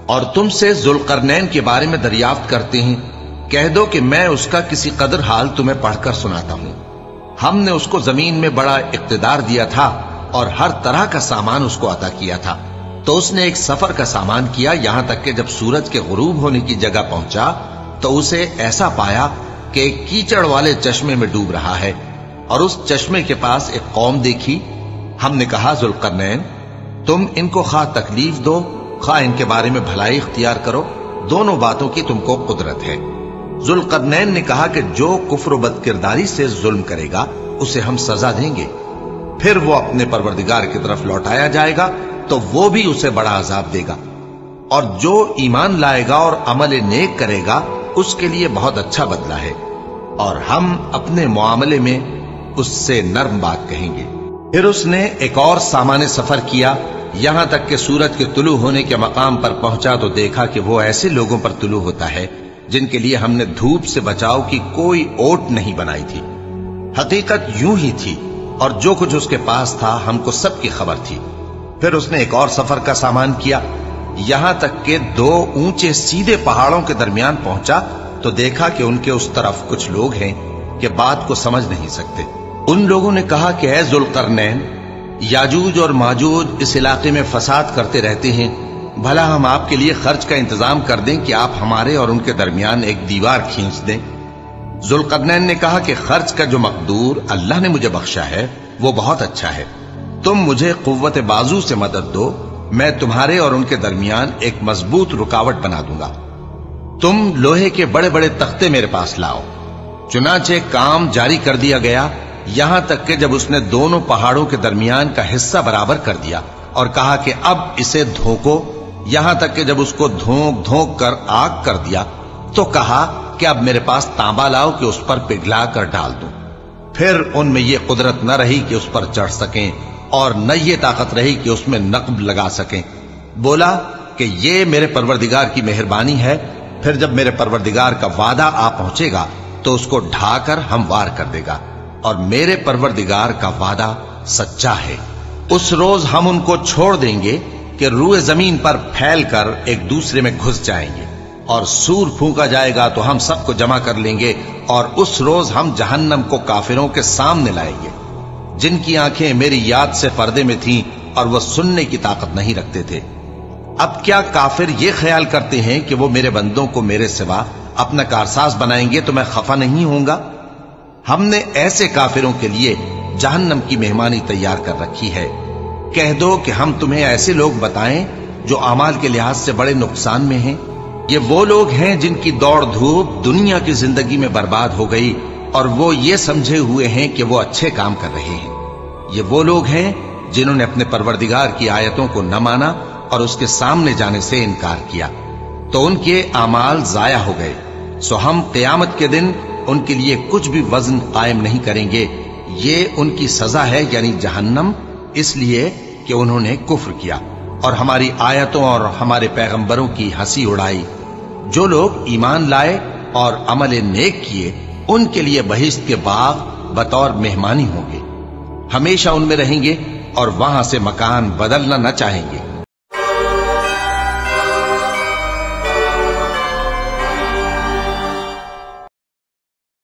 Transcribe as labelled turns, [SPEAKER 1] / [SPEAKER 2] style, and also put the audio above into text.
[SPEAKER 1] اور تم سے ذوالقرنین کے بارے میں دریافت کرتے ہیں، کہہ دو کہ میں اس کا کسی قدر حال تمہیں پڑھ کر سناتا ہوں۔ ہم نے اس کو زمین میں بڑا اقتدار دیا تھا اور ہر طرح کا سامان اس کو عطا کیا تھا، تو اس نے ایک سفر کا سامان کیا، یہاں تک کہ جب سورج کے غروب ہونے کی جگہ پہنچا تو اسے ایسا پایا کہ ایک کیچڑ والے چشمے میں ڈوب رہا ہے، اور اس چشمے کے پاس ایک قوم دیکھی۔ ہم نے کہا ذوالقرنین، تم ان کو خواہ تکلیف دو خواہ ان کے بارے میں بھلائی اختیار کرو، دونوں باتوں کی تم کو قدرت ہے۔ ذوالقرنین نے کہا کہ جو کفر و بد کرداری سے ظلم کرے گا اسے ہم سزا دیں گے، پھر وہ اپنے پروردگار کی طرف لوٹایا جائے گا تو وہ بھی اسے بڑا عذاب دے گا، اور جو ایمان لائے گا اور عمل نیک کرے گا اس کے لیے بہت اچھا بدلہ ہے، اور ہم اپنے معاملے میں اس سے نرم بات کہیں گے۔ پھر اس نے ایک اور سامان سفر کیا، یہاں تک کہ سورج کے طلوع ہونے کے مقام پر پہنچا تو دیکھا کہ وہ ایسے لوگوں پر طلوع ہوتا ہے جن کے لیے ہم نے دھوپ سے بچاؤ کی کوئی اوٹ نہیں بنائی تھی۔ حقیقت یوں ہی تھی، اور جو کچھ اس کے پاس تھا ہم کو سب کی خبر تھی۔ پھر اس نے ایک اور سفر کا سامان کیا، یہاں تک کہ دو اونچے سیدھے پہاڑوں کے درمیان پہنچا تو دیکھا کہ ان کے اس طرف کچھ لوگ ہیں کہ بات کو سمجھ نہیں سکتے۔ ان لوگوں نے کہا کہ اے ذوالقرنین، یاجوج اور ماجوج اس علاقے میں فساد کرتے رہتے ہیں، بھلا ہم آپ کے لیے خرچ کا انتظام کر دیں کہ آپ ہمارے اور ان کے درمیان ایک دیوار کھینچ دیں۔ ذوالقرنین نے کہا کہ خرچ کا جو مقدور اللہ نے مجھے بخشا ہے وہ بہت اچھا ہے، تم مجھے قوت بازو سے مدد دو، میں تمہارے اور ان کے درمیان ایک مضبوط رکاوٹ بنا دوں گا۔ تم لوہے کے بڑے بڑے تختے میرے پاس لاؤ۔ چنانچہ کام جاری کر دیا گیا، یہاں تک کہ جب اس نے دونوں پہاڑوں کے درمیان کا حصہ برابر کر دیا اور کہا کہ اب اسے دھوکو، یہاں تک کہ جب اس کو دھونک دھونک کر آگ کر دیا تو کہا کہ اب میرے پاس تانبا لاؤ کہ اس پر پگھلا کر ڈال دوں۔ پھر ان میں یہ قدرت نہ رہی کہ اس پر چڑھ سکیں، اور نہ یہ طاقت رہی کہ اس میں نقب لگا سکیں۔ بولا کہ یہ میرے پروردگار کی مہربانی ہے، پھر جب میرے پروردگار کا وعدہ آ پہنچے گا تو اس کو ڈھا کر ہموار کر دے گا، اور میرے پروردگار کا وعدہ سچا ہے۔ اس روز ہم ان کو چھوڑ دیں گے کہ روئے زمین پر پھیل کر ایک دوسرے میں گھس جائیں گے، اور سور پھونکا جائے گا تو ہم سب کو جمع کر لیں گے، اور اس روز ہم جہنم کو کافروں کے سامنے لائیں گے جن کی آنکھیں میری یاد سے پردے میں تھیں اور وہ سننے کی طاقت نہیں رکھتے تھے۔ اب کیا کافر یہ خیال کرتے ہیں کہ وہ میرے بندوں کو میرے سوا اپنا کارساز بنائیں گے تو میں خفا نہیں ہوں گا؟ ہم نے ایسے کافروں کے لیے جہنم کی مہمانی تیار کر رکھی ہے۔ کہہ دو کہ ہم تمہیں ایسے لوگ بتائیں جو اعمال کے لحاظ سے بڑے نقصان میں ہیں۔ یہ وہ لوگ ہیں جن کی دوڑ دھوپ دنیا کی زندگی میں برباد ہو گئی اور وہ یہ سمجھے ہوئے ہیں کہ وہ اچھے کام کر رہے ہیں۔ یہ وہ لوگ ہیں جنہوں نے اپنے پروردگار کی آیتوں کو نہ مانا اور اس کے سامنے جانے سے انکار کیا، تو ان کے اعمال ضائع ہو گئے، سو ہم قیامت کے دن ان کے لیے کچھ بھی وزن قائم نہیں کریں گے۔ یہ ان کی سزا ہے، یعنی جہنم، اس لیے کہ انہوں نے کفر کیا اور ہماری آیتوں اور ہمارے پیغمبروں کی ہنسی اڑائی۔ جو لوگ ایمان لائے اور عمل نیک کیے ان کے لیے بہشت کے باغ بطور مہمانی ہوں گے، ہمیشہ ان میں رہیں گے اور وہاں سے مکان بدلنا نہ چاہیں گے۔